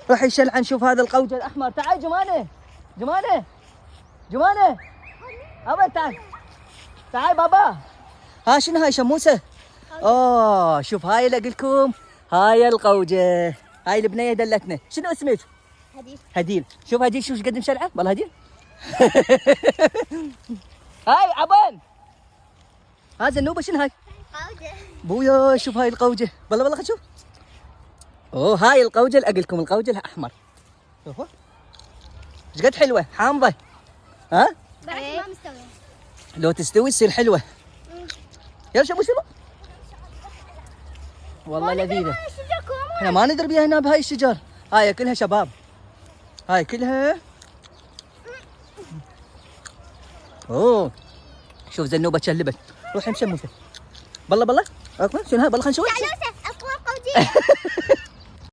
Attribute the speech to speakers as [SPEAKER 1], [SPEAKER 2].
[SPEAKER 1] روح يشلعن. شوف هذا القوجة الأحمر. تعال جمانة، جمانة، جمانة، أبا تعال، تعال بابا. ها شنو هاي شموسة؟ اوه شوف هاي اللي اقول هاي القوجة. هاي البنية دلتنا. شنو اسمك؟
[SPEAKER 2] هديل.
[SPEAKER 1] هديل. شوف هديل شوف قد مشلعة والله هديل. هاي عبان. هذا النوبة شنو هاي؟
[SPEAKER 2] قوجة.
[SPEAKER 1] بويا شوف هاي القوجة. والله خل شوف. اوه هاي القوجة اللي اقول لكم القوجة الاحمر. شوفوا ايش قد حلوة حامضة. ها؟
[SPEAKER 2] بعد ما مستوية.
[SPEAKER 1] لو تستوي تصير حلوة. يلا شو يلا. والله لذيذة. احنا ما ندري بيها هنا بهاي الشجر. هاي كلها شباب. هاي كلها. اوه شوف زنوبة شلبت. روح مشمسة. بالله بالله. شنو هاي بالله خلينا نشوف.
[SPEAKER 2] تعلوسة اقوى قوجية.